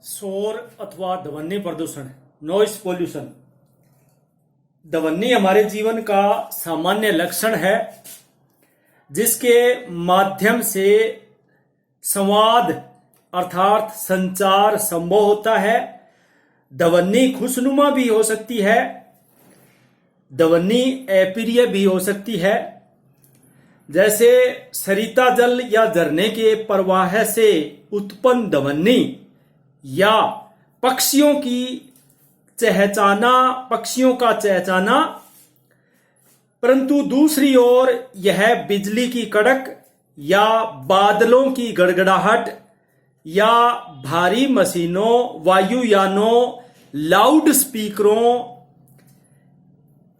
शोर अथवा ध्वनि प्रदूषण, नॉइस पोल्यूशन, ध्वनि हमारे जीवन का सामान्य लक्षण है जिसके माध्यम से संवाद अर्थात संचार संभव होता है। ध्वनि खुशनुमा भी हो सकती है, ध्वनि अप्रिय भी हो सकती है। जैसे सरिता जल या झरने के प्रवाह से उत्पन्न ध्वनि या पक्षियों का चहचहाना, परंतु दूसरी ओर यह बिजली की कड़क या बादलों की गड़गड़ाहट या भारी मशीनों, वायुयानों, लाउड स्पीकरों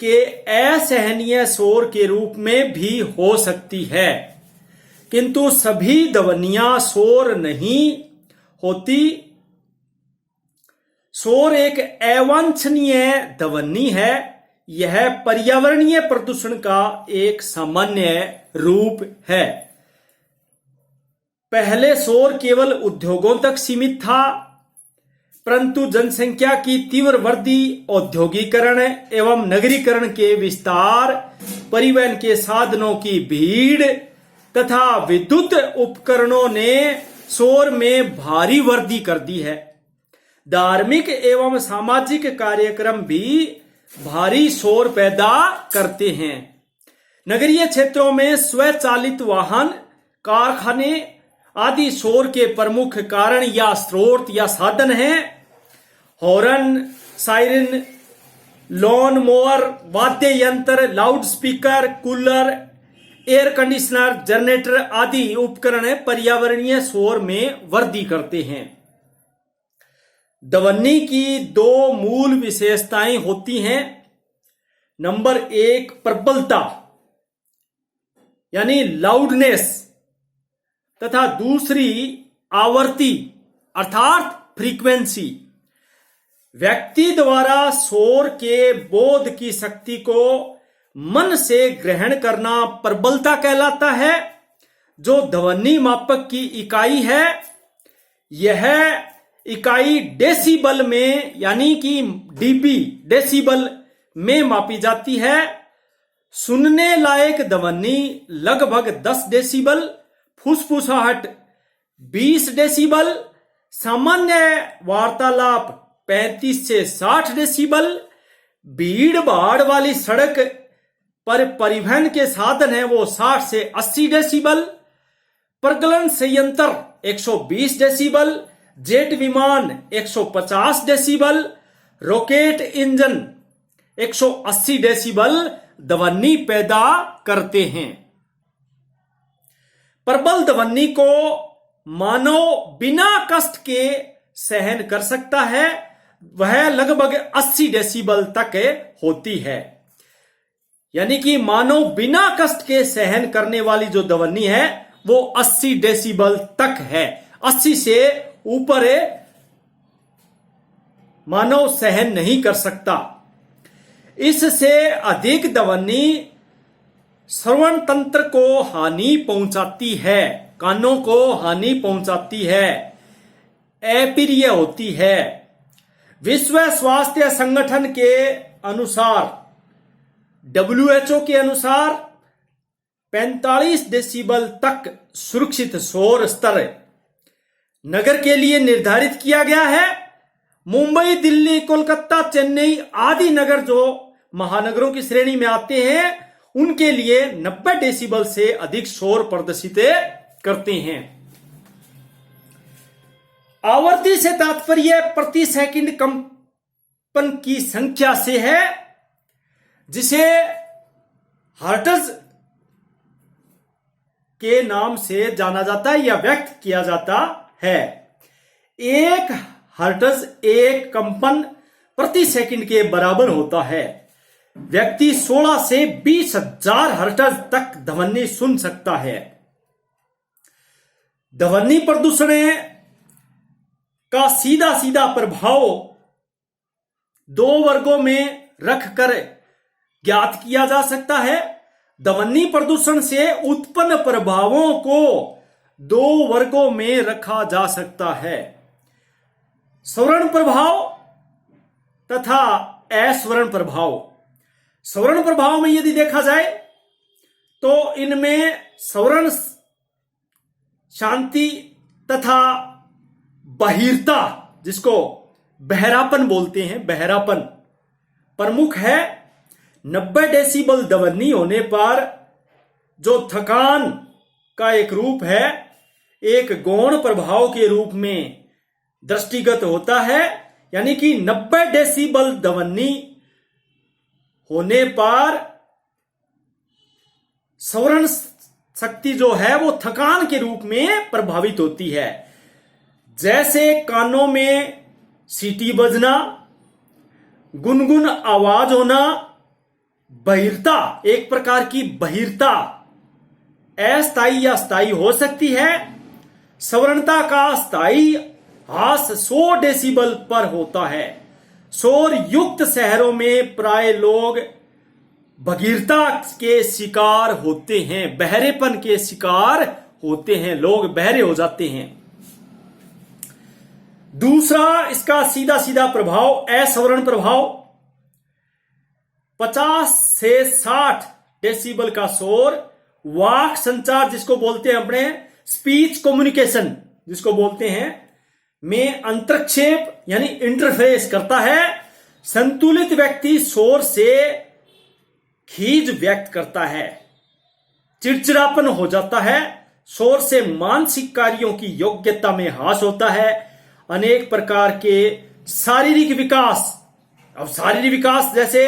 के असहनीय शोर के रूप में भी हो सकती है। किंतु सभी ध्वनियां शोर नहीं होती। शोर एक अवांछनीय ध्वनि है। यह पर्यावरणीय प्रदूषण का एक सामान्य रूप है। पहले शोर केवल उद्योगों तक सीमित था, परंतु जनसंख्या की तीव्र वृद्धि, औद्योगिकरण एवं नगरीकरण के विस्तार, परिवहन के साधनों की भीड़ तथा विद्युत उपकरणों ने शोर में भारी वृद्धि कर दी है। धार्मिक एवं सामाजिक कार्यक्रम भी भारी शोर पैदा करते हैं। नगरीय क्षेत्रों में स्वचालित वाहन, कारखाने आदि शोर के प्रमुख कारण या स्रोत या साधन हैं। हॉर्न, सायरन, लॉन मोवर, वाद्य यंत्र, loud speaker, cooler, air conditioner, generator आदि उपकरण पर्यावरणीय शोर में वृद्धि करते हैं। ध्वनि की दो मूल विशेषताएं होती हैं। नंबर एक, प्रबलता यानी लाउडनेस, तथा दूसरी आवृत्ति अर्थात फ्रीक्वेंसी। व्यक्ति द्वारा शोर के बोध की शक्ति को मन से ग्रहण करना प्रबलता कहलाता है। जो ध्वनि मापक की इकाई है, यह इकाई डेसिबल में यानी कि डीबी डेसिबल में मापी जाती है। सुनने लायक ध्वनि लगभग 10 डेसिबल, फुसफुसाहट 20 डेसिबल, सामान्य वार्तालाप 35 से 60 डेसिबल, भीड़ भाड़ वाली सड़क पर परिवहन के साधन है वो 60 से 80 डेसिबल, प्रज्वलन संयंत्र 120 डेसिबल, जेट विमान 150 डेसिबल, रॉकेट इंजन 180 डेसिबल ध्वनि पैदा करते हैं। प्रबल ध्वनि को मानव बिना कष्ट के सहन कर सकता है। वह लगभग 80 डेसिबल तक होती है। यानी कि मानव बिना कष्ट के सहन करने वाली जो ध्वनि है वो 80 डेसिबल तक है। 80 से ऊपर मानव सहन नहीं कर सकता। इससे अधिक ध्वनि श्रवण तंत्र को हानि पहुंचाती है, कानों को हानि पहुंचाती है, अप्रिय होती है। विश्व स्वास्थ्य संगठन के अनुसार, WHO के अनुसार 45 डेसिबल तक सुरक्षित शोर स्तर नगर के लिए निर्धारित किया गया है। मुंबई, दिल्ली, कोलकाता, चेन्नई आदि नगर जो महानगरों की श्रेणी में आते हैं उनके लिए 90 डेसिबल से अधिक शोर प्रदर्शित करते हैं। आवृत्ति से तात्पर्य प्रति सेकंड कंपन की संख्या से है, जिसे हर्ट्ज के नाम से जाना जाता है या व्यक्त किया जाता है। एक हर्ट्ज एक कंपन प्रति सेकंड के बराबर होता है। व्यक्ति 16 से 20,000 हर्ट्ज तक ध्वनि सुन सकता है। ध्वनि प्रदूषण का सीधा सीधा प्रभाव दो वर्गों में रखकर ज्ञात किया जा सकता है। ध्वनि प्रदूषण से उत्पन्न प्रभावों को दो वर्गों में रखा जा सकता है। स्वर्ण प्रभाव तथा अस्वर्ण प्रभाव। स्वर्ण प्रभाव में यदि देखा जाए तो इनमें स्वर्ण शांति तथा बहिर्ता, जिसको बहरापन बोलते हैं, बहरापन प्रमुख है। 90 डेसिबल ध्वनि होने पर जो थकान का एक रूप है, एक गौण प्रभाव के रूप में दृष्टिगत होता है। यानी कि 90 डेसिबल ध्वनि होने पर स्वर्ण शक्ति जो है वो थकान के रूप में प्रभावित होती है। जैसे कानों में सीटी बजना, गुनगुन आवाज होना, बहिर्ता, एक प्रकार की बहिर्ता अस्थायी या स्थायी हो सकती है। सवर्णता का स्थायी हास 100 डेसिबल पर होता है। शोर युक्त शहरों में प्राय लोग बधिरता के शिकार होते हैं, बहरेपन के शिकार होते हैं, लोग बहरे हो जाते हैं। दूसरा इसका सीधा सीधा प्रभाव अस्वर्ण प्रभाव, 50 से 60 डेसिबल का शोर वाक संचार जिसको बोलते हैं, अपने स्पीच कम्युनिकेशन जिसको बोलते हैं, में अंतरक्षेप यानी इंटरफेस करता है। संतुलित व्यक्ति शोर से खीज व्यक्त करता है, चिड़चिड़ापन हो जाता है। शोर से मानसिक कार्यों की योग्यता में ह्रास होता है। अनेक प्रकार के शारीरिक विकास, अब शारीरिक विकास जैसे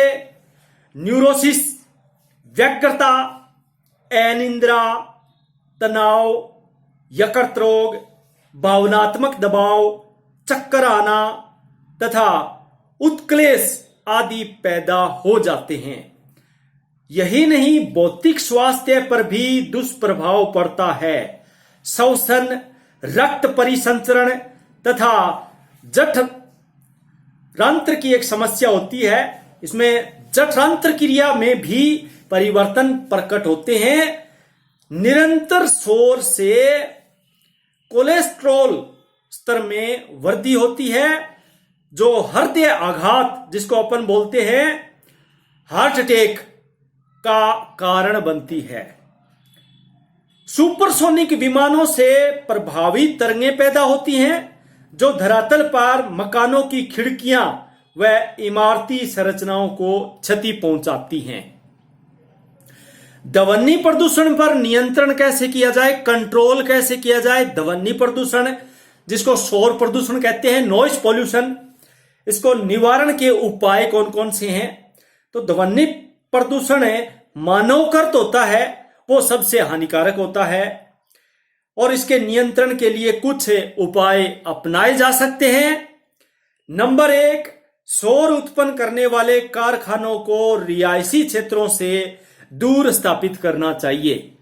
न्यूरोसिस, व्यग्रता, अनिद्रा, तनाव, यकृत रोग, भावनात्मक दबाव, चक्कर आना तथा उत्क्लेश आदि पैदा हो जाते हैं। यही नहीं, भौतिक स्वास्थ्य पर भी दुष्प्रभाव पड़ता है। श्वसन, रक्त परिसंचरण तथा जठरांत्र की एक समस्या होती है। इसमें जठरांत्र क्रिया में भी परिवर्तन प्रकट होते हैं। निरंतर शोर से कोलेस्ट्रॉल स्तर में वृद्धि होती है, जो हृदय आघात जिसको अपन बोलते हैं हार्ट अटैक का कारण बनती है। सुपरसोनिक विमानों से प्रभावी तरंगें पैदा होती हैं, जो धरातल पर मकानों की खिड़कियां व इमारती संरचनाओं को क्षति पहुंचाती हैं। ध्वनि प्रदूषण पर नियंत्रण कैसे किया जाए, कंट्रोल कैसे किया जाए? ध्वनि प्रदूषण जिसको शोर प्रदूषण कहते हैं, नॉइस पॉल्यूशन, इसको निवारण के उपाय कौन कौन से हैं? तो ध्वनि प्रदूषण मानवकृत होता है, वो सबसे हानिकारक होता है और इसके नियंत्रण के लिए कुछ उपाय अपनाए जा सकते हैं। नंबर 1, शोर उत्पन्न करने वाले कारखानों को रिहायशी क्षेत्रों से दूर स्थापित करना चाहिए।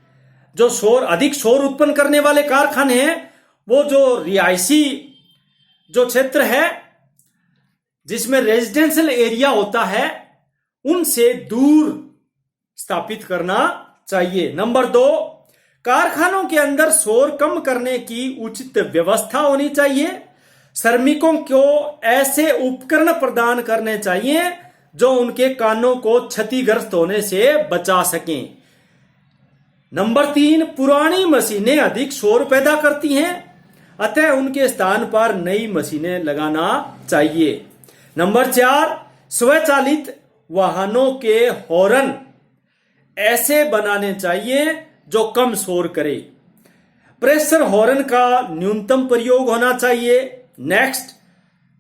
जो अधिक शोर उत्पन्न करने वाले कारखाने हैं, वो जो रिहायशी जो क्षेत्र है जिसमें रेजिडेंशियल एरिया होता है, उनसे दूर स्थापित करना चाहिए। नंबर 2, कारखानों के अंदर शोर कम करने की उचित व्यवस्था होनी चाहिए। श्रमिकों को ऐसे उपकरण प्रदान करने चाहिए जो उनके कानों को क्षतिग्रस्त होने से बचा सकें। नंबर 3, पुरानी मशीनें अधिक शोर पैदा करती हैं, अतः उनके स्थान पर नई मशीनें लगाना चाहिए। नंबर 4, स्वचालित वाहनों के हॉर्न ऐसे बनाने चाहिए जो कम शोर करे। प्रेशर हॉर्न का न्यूनतम प्रयोग होना चाहिए। नेक्स्ट,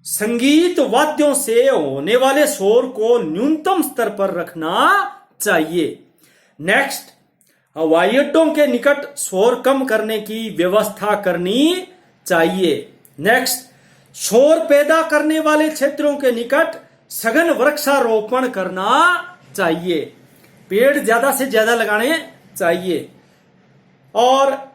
संगीत वाद्यों से होने वाले शोर को न्यूनतम स्तर पर रखना चाहिए। नेक्स्ट, हवाई अड्डों के निकट शोर कम करने की व्यवस्था करनी चाहिए। नेक्स्ट, शोर पैदा करने वाले क्षेत्रों के निकट सघन वृक्षारोपण करना चाहिए, पेड़ ज्यादा से ज्यादा लगाने चाहिए। और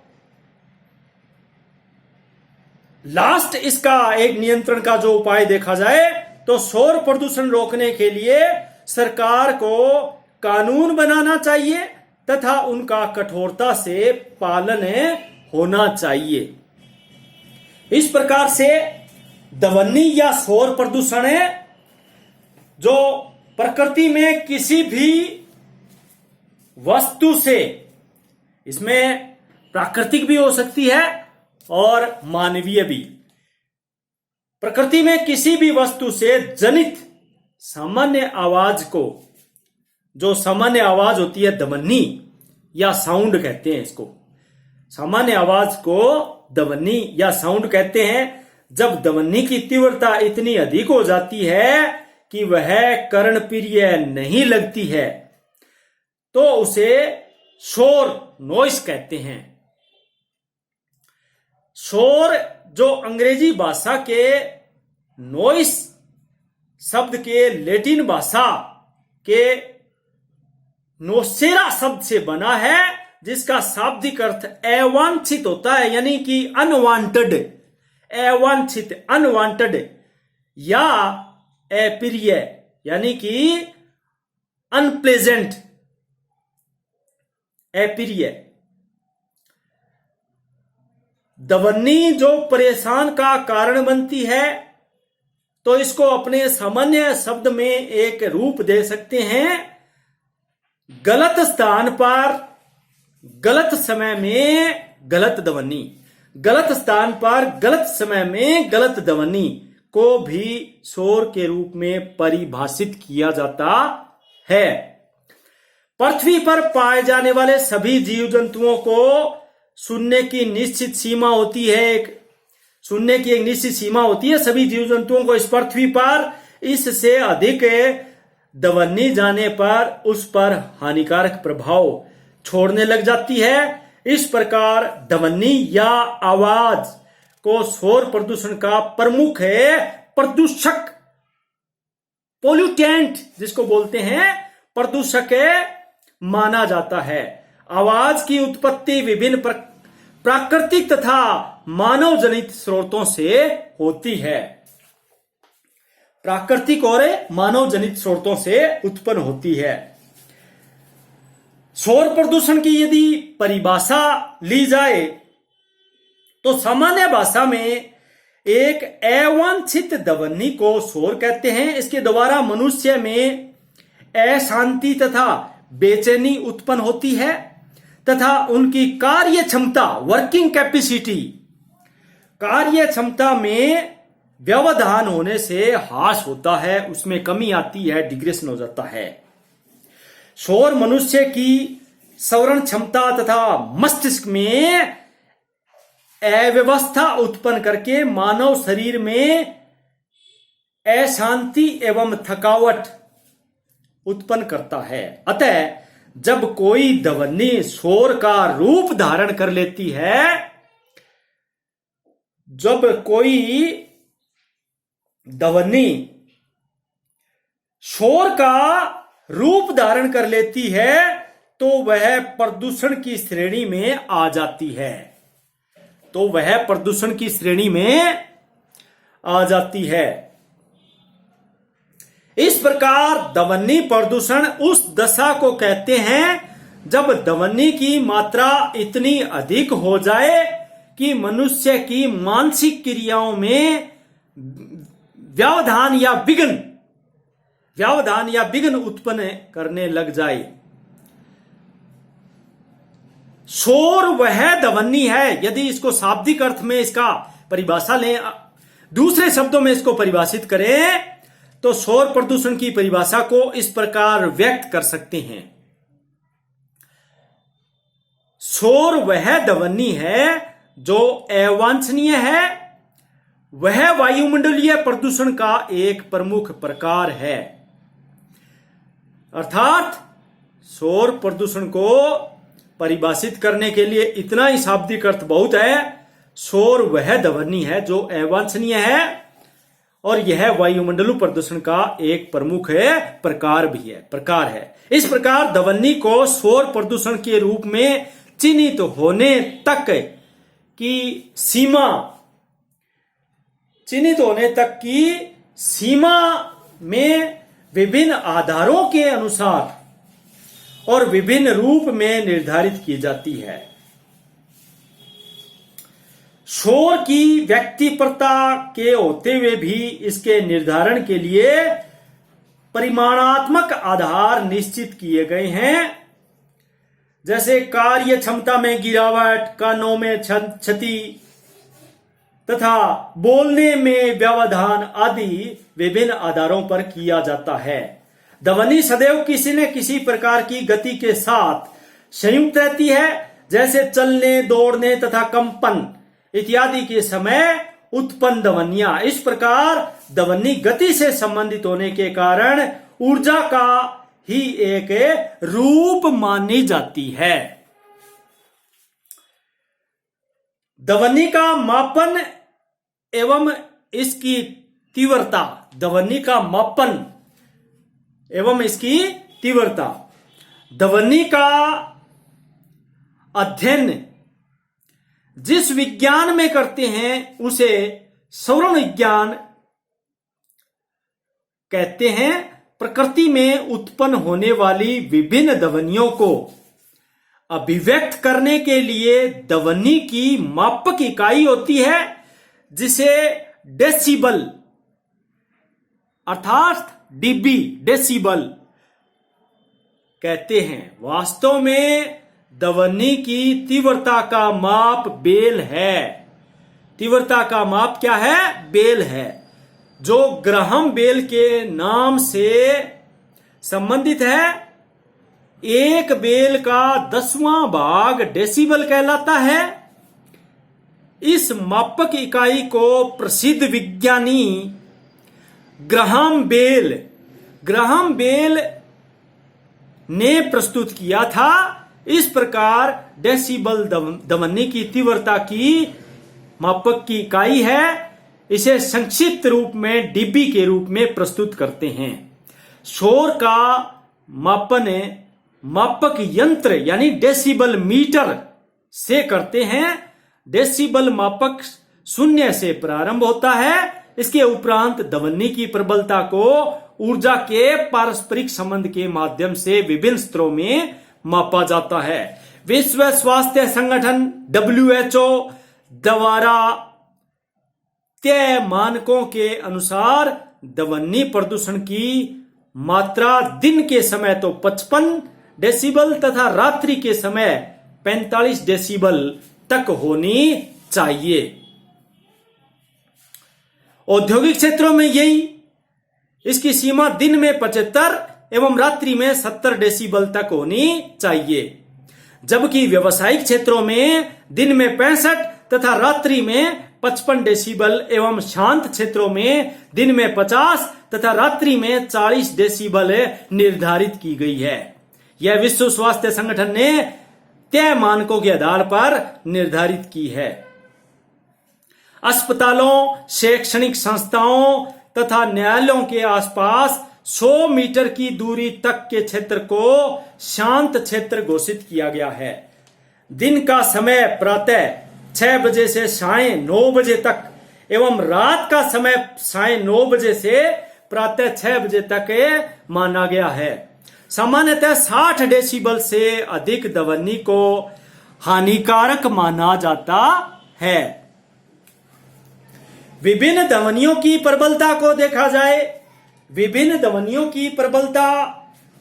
लास्ट इसका एक नियंत्रण का जो उपाय देखा जाए तो शोर प्रदूषण रोकने के लिए सरकार को कानून बनाना चाहिए तथा उनका कठोरता से पालन होना चाहिए। इस प्रकार से ध्वनि या शोर प्रदूषण है जो प्रकृति में किसी भी वस्तु से, इसमें प्राकृतिक भी हो सकती है और मानवीय भी, प्रकृति में किसी भी वस्तु से जनित सामान्य आवाज को, जो सामान्य आवाज होती है ध्वनि या साउंड कहते हैं इसको, सामान्य आवाज को ध्वनि या साउंड कहते हैं। जब ध्वनि की तीव्रता इतनी अधिक हो जाती है कि वह कर्णप्रिय नहीं लगती है तो उसे शोर, नॉइस कहते हैं। शोर जो अंग्रेजी भाषा के नॉइस शब्द के लैटिन भाषा के नोसेरा शब्द से बना है, जिसका शाब्दिक अर्थ अवांछित होता है, यानी कि अनवांटेड, अवांछित, अनवांटेड, या अप्रिय यानी कि अनप्लेजेंट, अप्रिय। ध्वनि जो परेशान का कारण बनती है तो इसको अपने सामान्य शब्द में एक रूप दे सकते हैं, गलत स्थान पर गलत समय में गलत ध्वनि, गलत स्थान पर गलत समय में गलत ध्वनि को भी शोर के रूप में परिभाषित किया जाता है। पृथ्वी पर पाए जाने वाले सभी जीव जंतुओं को सुनने की निश्चित सीमा होती है, सुनने की एक निश्चित सीमा होती है। सभी जीव जंतुओं को इस पृथ्वी पर इससे अधिक ध्वनि जाने पर उस पर हानिकारक प्रभाव छोड़ने लग जाती है। इस प्रकार ध्वनि या आवाज को शोर प्रदूषण का प्रमुख प्रदूषक, पोल्यूटेंट जिसको बोलते हैं, प्रदूषक माना जाता है। आवाज की उत्पत्ति विभिन्न प्राकृतिक तथा मानव जनित स्रोतों से होती है, प्राकृतिक और मानव जनित स्रोतों से उत्पन्न होती है। शोर प्रदूषण की यदि परिभाषा ली जाए तो सामान्य भाषा में एक अवांछित ध्वनि को शोर कहते हैं। इसके द्वारा मनुष्य में अशांति तथा बेचैनी उत्पन्न होती है तथा उनकी कार्य क्षमता, वर्किंग कैपेसिटी, कार्य क्षमता में व्यवधान होने से ह्रास होता है, उसमें कमी आती है, डिग्रेशन हो जाता है। शोर मनुष्य की श्रवण क्षमता तथा मस्तिष्क में अव्यवस्था उत्पन्न करके मानव शरीर में अशांति एवं थकावट उत्पन्न करता है। अतः जब कोई ध्वनि शोर का रूप धारण कर लेती है, जब कोई ध्वनि शोर का रूप धारण कर लेती है तो वह प्रदूषण की श्रेणी में आ जाती है, तो वह प्रदूषण की श्रेणी में आ जाती है। इस प्रकार ध्वनि प्रदूषण उस दशा को कहते हैं जब ध्वनि की मात्रा इतनी अधिक हो जाए कि मनुष्य की मानसिक क्रियाओं में व्यवधान या विघ्न उत्पन्न करने लग जाए। शोर वह ध्वनि है, यदि इसको शाब्दिक अर्थ में इसका परिभाषा लें, दूसरे शब्दों में इसको परिभाषित करें तो शोर प्रदूषण की परिभाषा को इस प्रकार व्यक्त कर सकते हैं। शोर वह ध्वनि है जो अवांछनीय है, वह वायुमंडलीय प्रदूषण का एक प्रमुख प्रकार है। अर्थात शोर प्रदूषण को परिभाषित करने के लिए इतना ही शाब्दिक अर्थ बहुत है। शोर वह ध्वनि है जो अवांछनीय है और यह वायुमंडलीय प्रदूषण का एक प्रमुख प्रकार है। इस प्रकार ध्वनि को शोर प्रदूषण के रूप में चिन्हित होने तक की सीमा में विभिन्न आधारों के अनुसार और विभिन्न रूप में निर्धारित की जाती है। शोर की व्यक्तिपरता के होते हुए भी इसके निर्धारण के लिए परिमाणात्मक आधार निश्चित किए गए हैं, जैसे कार्य क्षमता में गिरावट, कानों में क्षति तथा बोलने में व्यवधान आदि विभिन्न आधारों पर किया जाता है। ध्वनि सदैव किसी न किसी प्रकार की गति के साथ संयुक्त रहती है, जैसे चलने, दौड़ने तथा कंपन इत्यादि के समय उत्पन्न ध्वनियां। इस प्रकार ध्वनि गति से संबंधित होने के कारण ऊर्जा का ही एक रूप मानी जाती है। ध्वनि का मापन एवं इसकी तीव्रता, ध्वनि का मापन एवं इसकी तीव्रता। ध्वनि का अध्ययन जिस विज्ञान में करते हैं उसे श्रवण विज्ञान कहते हैं। प्रकृति में उत्पन्न होने वाली विभिन्न ध्वनियों को अभिव्यक्त करने के लिए ध्वनि की मापक इकाई होती है, जिसे डेसिबल अर्थात डीबी, डेसिबल कहते हैं। वास्तव में ध्वनि की तीव्रता का माप बेल है। तीव्रता का माप क्या है? बेल है, जो ग्राहम बेल के नाम से संबंधित है। एक बेल का 10वां भाग डेसिबल कहलाता है। इस मापक इकाई को प्रसिद्ध विज्ञानी ग्राहम बेल ने प्रस्तुत किया था। इस प्रकार डेसिबल ध्वनि की तीव्रता की मापक की इकाई है। इसे संक्षिप्त रूप में डीबी के रूप में प्रस्तुत करते हैं। शोर का मापन मापक यंत्र यानी डेसिबल मीटर से करते हैं। डेसिबल मापक 0 से प्रारंभ होता है। इसके उपरांत ध्वनि की प्रबलता को ऊर्जा के पारस्परिक संबंध के माध्यम से विभिन्न स्तरों में मापा जाता है। विश्व स्वास्थ्य संगठन WHO द्वारा तय मानकों के अनुसार ध्वनि प्रदूषण की मात्रा दिन के समय तो 55 डेसिबल तथा रात्रि के समय 45 डेसिबल तक होनी चाहिए। औद्योगिक क्षेत्रों में यही इसकी सीमा दिन में 75 एवं रात्रि में 70 डेसिबल तक होनी चाहिए, जबकि व्यावसायिक क्षेत्रों में दिन में 65 तथा रात्रि में 55 डेसिबल एवं शांत क्षेत्रों में दिन में 50 तथा रात्रि में 40 डेसिबल निर्धारित की गई है। यह विश्व स्वास्थ्य संगठन ने तय मानकों के आधार पर निर्धारित की है। अस्पतालों, शैक्षणिक संस्थाओं तथा न्यायालयों के आसपास 100 मीटर की दूरी तक के क्षेत्र को शांत क्षेत्र घोषित किया गया है। दिन का समय प्रातः 6 बजे से सायं 9 बजे तक एवं रात का समय सायं 9 बजे से प्रातः 6 बजे तक माना गया है। सामान्यतः 60 डेसिबल से अधिक ध्वनि को हानिकारक माना जाता है। विभिन्न ध्वनियों की प्रबलता को देखा जाए। विभिन्न ध्वनियों की प्रबलता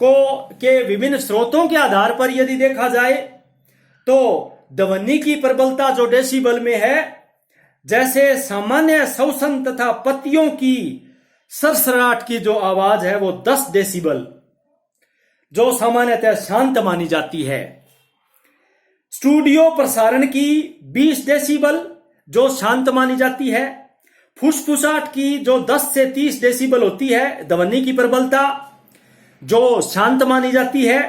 को के विभिन्न स्रोतों के आधार पर यदि देखा जाए तो ध्वनि की प्रबलता जो डेसिबल में है, जैसे सामान्य श्वसन तथा पत्तियों की सरसराहट की जो आवाज है वो 10 डेसिबल जो सामान्यतः शांत मानी जाती है। स्टूडियो प्रसारण की 20 डेसिबल जो शांत मानी जाती है। फुसफुसाहट की जो 10 से 30 डेसिबल होती है ध्वनि की प्रबलता जो शांत मानी जाती है।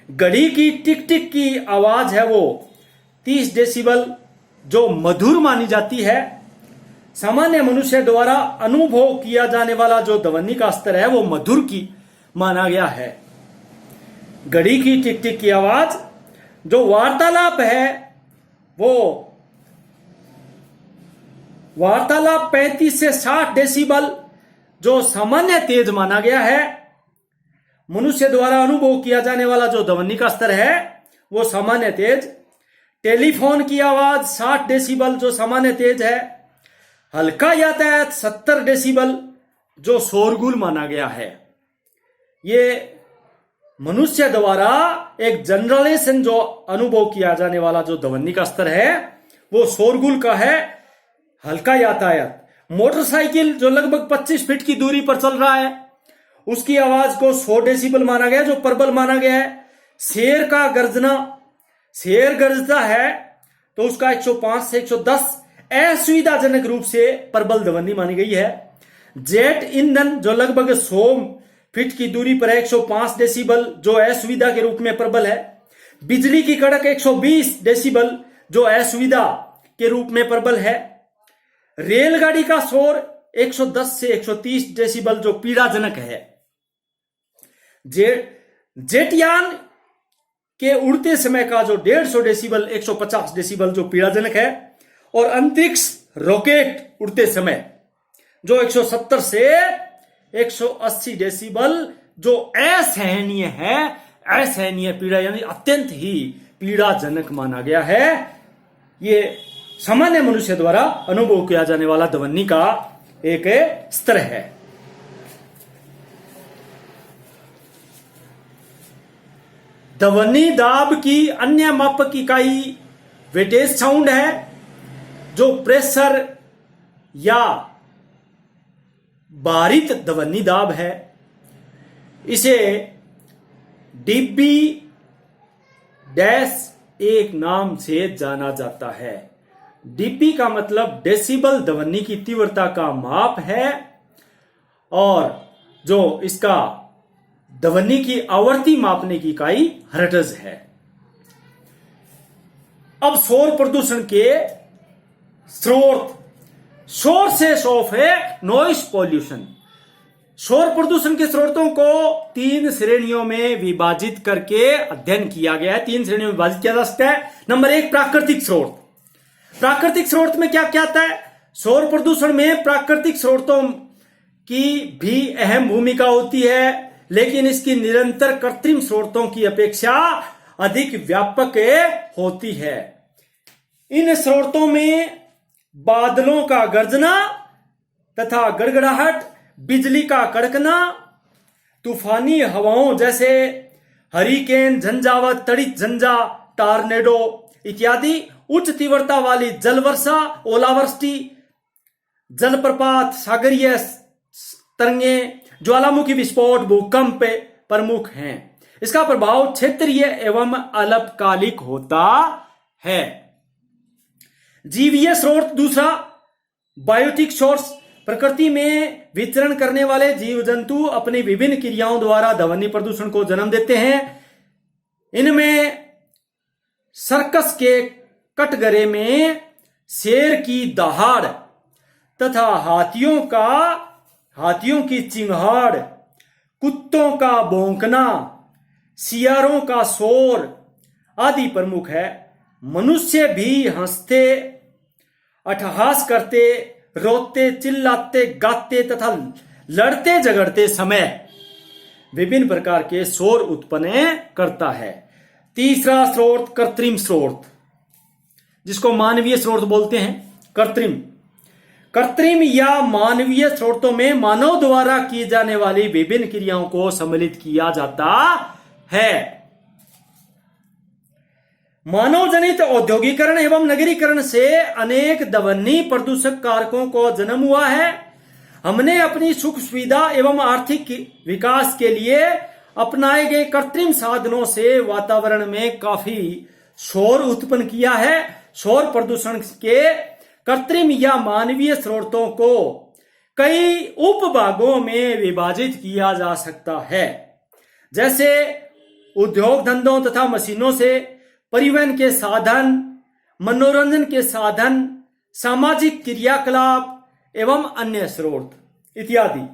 घड़ी की टिक टिक की आवाज है वो 30 डेसिबल जो मधुर मानी जाती है। सामान्य मनुष्य द्वारा अनुभव किया जाने वाला जो ध्वनि का स्तर है वो मधुर की माना गया है। घड़ी की टिक टिक की आवाज जो वार्तालाप है वो वार्तालाप 35 से 60 डेसिबल जो सामान्य तेज माना गया है। मनुष्य द्वारा अनुभव किया जाने वाला जो ध्वनि का स्तर है वो सामान्य तेज टेलीफोन की आवाज 60 डेसिबल जो सामान्य तेज है। हल्का यातायात 70 डेसिबल जो शोरगुल माना गया है। ये मनुष्य द्वारा एक जनरलाइजेशन जो अनुभव किया जाने वाला जो ध्वनि का स्तर है वो शोरगुल का है। हल्का यातायात, मोटरसाइकिल जो लगभग 25 फीट की दूरी पर चल रहा है उसकी आवाज को 100 डेसिबल माना गया जो प्रबल माना गया है। शेर का गर्जना, शेर गरजता है तो उसका 105 से 110 असुविधाजनक रूप से प्रबल ध्वनि मानी गई है। जेट ईंधन जो लगभग 100 फीट की दूरी पर है 105 डेसिबल जो असुविधा के रूप में प्रबल है। बिजली की कड़क 120 डेसिबल जो असुविधा के रूप में प्रबल है। रेलगाड़ी का शोर 110 से 130 डेसिबल जो पीड़ाजनक है। जेटयान के उड़ते समय का जो 150 डेसिबल 150 डेसिबल जो पीड़ाजनक है। और अंतरिक्ष रॉकेट उड़ते समय जो 170 से 180 डेसिबल जो असहनीय है, असहनीय पीड़ा यानी अत्यंत ही पीड़ाजनक माना गया है। ये सामान्य मनुष्य द्वारा अनुभव किया जाने वाला ध्वनि का एक स्तर है। ध्वनि दाब की अन्य मापक इकाई वेटेज साउंड है जो प्रेशर या भारित ध्वनि दाब है। इसे डीबी डैश एक नाम से जाना जाता है। डीबी का मतलब डेसिबल ध्वनि की तीव्रता का माप है और जो इसका ध्वनि की आवृत्ति मापने की इकाई हर्ट्ज है। अब शोर प्रदूषण के स्रोत, शोर से शौफ है नॉइस पॉल्यूशन। शोर प्रदूषण के स्रोतों को 3 श्रेणियों में विभाजित करके अध्ययन किया गया है। 3 श्रेणियों में विभाजित किया जा सकता है। नंबर 1 प्राकृतिक स्रोत। प्राकृतिक स्रोत में क्या क्या आता है? शोर प्रदूषण में प्राकृतिक स्रोतों की भी अहम भूमिका होती है लेकिन इसकी निरंतर कृत्रिम स्रोतों की अपेक्षा अधिक व्यापक होती है। इन स्रोतों में बादलों का गरजना तथा गड़गड़ाहट, बिजली का कड़कना, तूफानी हवाओं जैसे हरिकेन, झंझावत, तड़ित झंझा, टॉर्नेडो इत्यादि, उच्च तीव्रता वाली जल वर्षा, ओलावृष्टि, जलप्रपात, सागरीय तरंगे, ज्वालामुखी विस्फोट, भूकंप प्रमुख हैं। इसका प्रभाव क्षेत्रीय एवं अल्पकालिक होता है। जीवीय स्रोत दूसरा, बायोटिक सोर्स। प्रकृति में विचरण करने वाले जीव जंतु अपनी विभिन्न क्रियाओं द्वारा ध्वनि प्रदूषण को जन्म देते हैं। इनमें सर्कस के कटघरे में शेर की दहाड़ तथा हाथियों की चिंगाड़, कुत्तों का भौंकना, सियारों का शोर आदि प्रमुख है। मनुष्य भी हंसते, अट्टहास करते, रोते, चिल्लाते, गाते तथा लड़ते झगड़ते समय विभिन्न प्रकार के शोर उत्पन्न करता है। तीसरा स्रोत कृत्रिम स्रोत, जिसको मानवीय स्रोत बोलते हैं। कृत्रिम या मानवीय स्रोतों में मानव द्वारा की जाने वाली विभिन्न क्रियाओं को सम्मिलित किया जाता है। मानव जनित औद्योगिकरण एवं नगरीकरण से अनेक ध्वनि प्रदूषक कारकों को जन्म हुआ है। हमने अपनी सुख सुविधा एवं आर्थिक विकास के लिए अपनाए गए कृत्रिम साधनों से वातावरण में काफी शोर उत्पन्न किया है। शोर प्रदूषण के कृत्रिम या मानवीय स्रोतों को कई उपभागों में विभाजित किया जा सकता है, जैसे उद्योग धंधों तथा मशीनों से, परिवहन के साधन, मनोरंजन के साधन, सामाजिक क्रियाकलाप एवं अन्य स्रोत इत्यादि।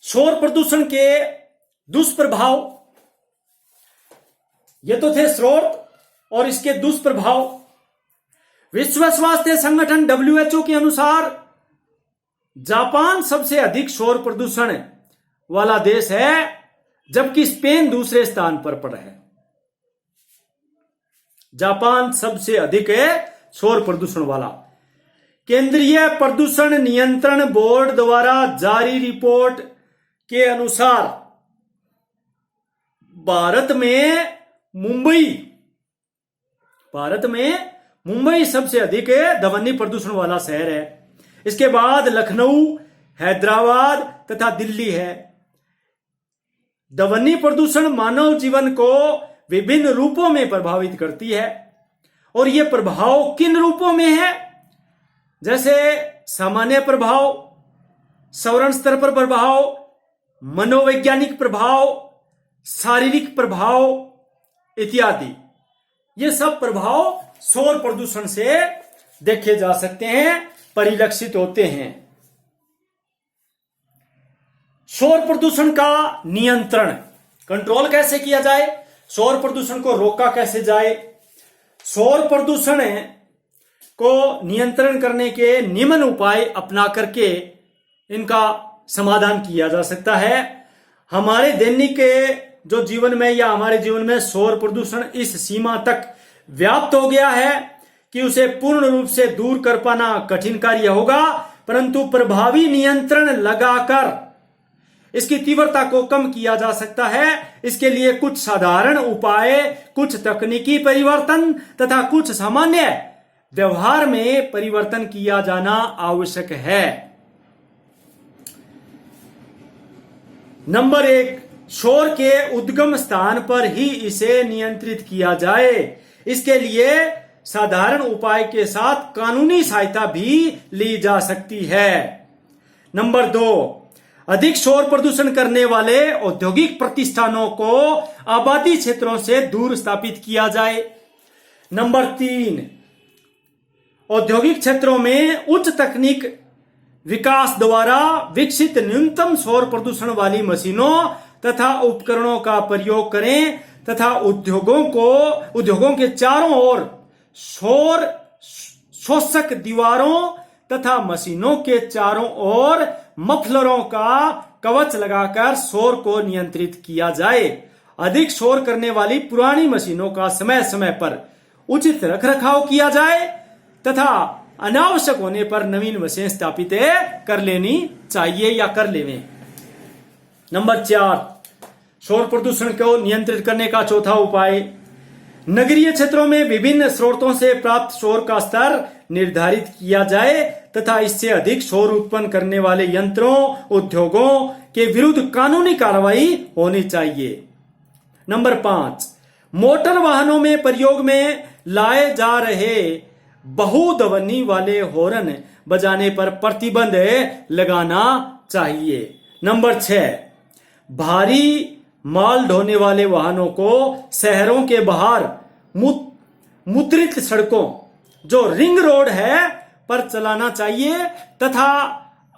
शोर प्रदूषण के दुष्प्रभाव, ये तो थे स्रोत और इसके दुष्प्रभाव। विश्व स्वास्थ्य संगठन WHO के अनुसार जापान सबसे अधिक शोर प्रदूषण वाला देश है, जबकि स्पेन दूसरे स्थान पर है। जापान सबसे अधिक है शोर प्रदूषण वाला। केंद्रीय प्रदूषण नियंत्रण बोर्ड द्वारा जारी रिपोर्ट के अनुसार भारत में मुंबई सबसे अधिक ध्वनि प्रदूषण वाला शहर है। इसके बाद लखनऊ, हैदराबाद तथा दिल्ली है। ध्वनि प्रदूषण मानव जीवन को विभिन्न रूपों में प्रभावित करती है। और यह प्रभाव किन रूपों में है? जैसे सामान्य प्रभाव, श्रवण स्तर पर प्रभाव, मनोवैज्ञानिक प्रभाव, शारीरिक प्रभाव इत्यादि। ये सब प्रभाव शोर प्रदूषण से देखे जा सकते हैं, परिलक्षित होते हैं। शोर प्रदूषण का नियंत्रण, कंट्रोल कैसे किया जाए? शोर प्रदूषण को रोका कैसे जाए? शोर प्रदूषण को नियंत्रण करने के निम्न उपाय अपना करके इनका समाधान किया जा सकता है। हमारे दैनिक जो जीवन में या हमारे जीवन में शोर प्रदूषण इस सीमा तक व्याप्त हो गया है कि उसे पूर्ण रूप से दूर कर पाना कठिन कार्य होगा, परंतु प्रभावी नियंत्रण लगाकर इसकी तीव्रता को कम किया जा सकता है। इसके लिए कुछ साधारण उपाय, कुछ तकनीकी परिवर्तन तथा कुछ सामान्य व्यवहार में परिवर्तन किया जाना आवश्यक है। नंबर 1, शोर के उद्गम स्थान पर ही इसे नियंत्रित किया जाए। इसके लिए साधारण उपाय के साथ कानूनी सहायता भी ली जा सकती है। नंबर 2, अधिक शोर प्रदूषण करने वाले औद्योगिक प्रतिष्ठानों को आबादी क्षेत्रों से दूर स्थापित किया जाए। नंबर 3, औद्योगिक क्षेत्रों में उच्च तकनीक विकास द्वारा विकसित न्यूनतम शोर प्रदूषण वाली मशीनों तथा उपकरणों का प्रयोग करें तथा उद्योगों के चारों ओर शोर शोषक दीवारों तथा मशीनों के चारों ओर मफलरों का कवच लगाकर शोर को नियंत्रित किया जाए। अधिक शोर करने वाली पुरानी मशीनों का समय समय पर उचित रखरखाव किया जाए तथा अनावश्यक होने पर नवीन मशीन स्थापित कर लेनी चाहिए या कर लेवें। नंबर 4, शोर प्रदूषण को नियंत्रित करने का चौथा उपाय, नगरीय क्षेत्रों में विभिन्न स्रोतों से प्राप्त शोर का स्तर निर्धारित किया जाए तथा इससे अधिक शोर उत्पन्न करने वाले यंत्रों, उद्योगों के विरुद्ध कानूनी कार्रवाई होनी चाहिए। नंबर 5, मोटर वाहनों में प्रयोग में लाए जा रहे बहुध्वनि वाले हॉर्न बजाने पर प्रतिबंध लगाना चाहिए। नंबर 6, भारी माल ढोने वाले वाहनों को शहरों के बाहर मुद्रित सड़कों जो रिंग रोड है पर चलाना चाहिए तथा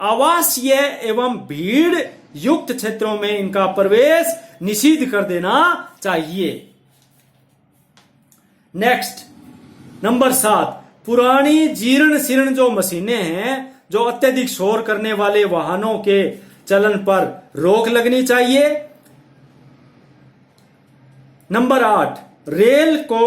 आवासीय एवं भीड़ युक्त क्षेत्रों में इनका प्रवेश निषिद्ध कर देना चाहिए। नेक्स्ट, नंबर 7, पुरानी जीर्ण शीर्ण जो मशीनें हैं जो अत्यधिक शोर करने वाले वाहनों के चलन पर रोक लगनी चाहिए। नंबर 8, रेल की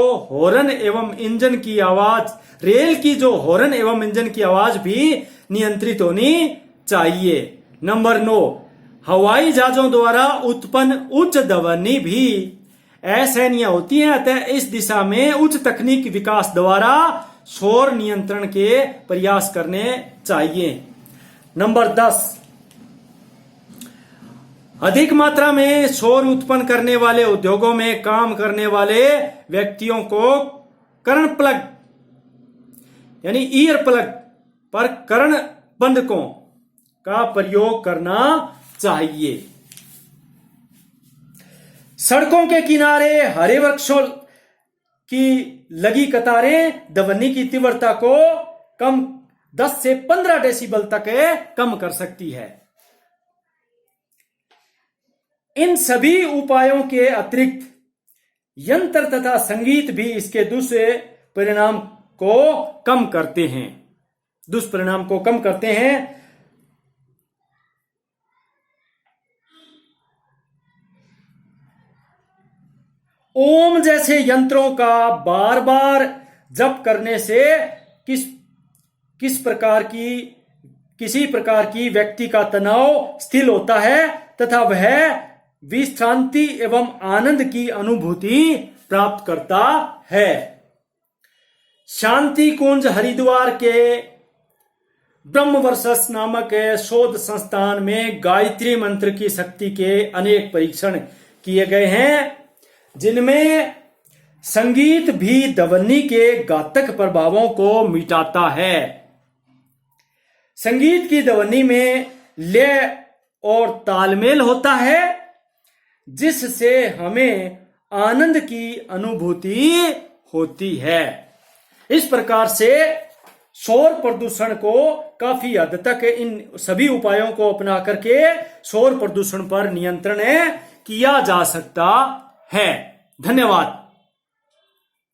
जो हॉर्न एवं इंजन की आवाज भी नियंत्रित होनी चाहिए। नंबर 9, हवाई जहाजों द्वारा उत्पन्न उच्च ध्वनि भी असहनीय होती है, अतः इस दिशा में उच्च तकनीक विकास द्वारा शोर नियंत्रण के प्रयास करने चाहिए। नंबर 10, अधिक मात्रा में शोर उत्पन्न करने वाले उद्योगों में काम करने वाले व्यक्तियों को कर्ण प्लग यानी ईयर प्लग पर कर्ण बंधकों का प्रयोग करना चाहिए। सड़कों के किनारे हरे वृक्षों की लगी कतारें ध्वनि की तीव्रता को 10 से 15 डेसिबल तक कम कर सकती है। इन सभी उपायों के अतिरिक्त यंत्र तथा संगीत भी इसके दुष्परिणाम को कम करते हैं। ओम जैसे यंत्रों का बार बार जप करने से किसी प्रकार की व्यक्ति का तनाव स्थिर होता है तथा वह विश्रांति एवं आनंद की अनुभूति प्राप्त करता है। शांति कुंज हरिद्वार के ब्रह्मवर्चस नामक शोध संस्थान में गायत्री मंत्र की शक्ति के अनेक परीक्षण किए गए हैं, जिनमें संगीत भी ध्वनि के घातक प्रभावों को मिटाता है। संगीत की ध्वनि में लय और तालमेल होता है, जिससे हमें आनंद की अनुभूति होती है। इस प्रकार से शोर प्रदूषण को काफी हद तक इन सभी उपायों को अपना करके शोर प्रदूषण पर नियंत्रण किया जा सकता है। धन्यवाद।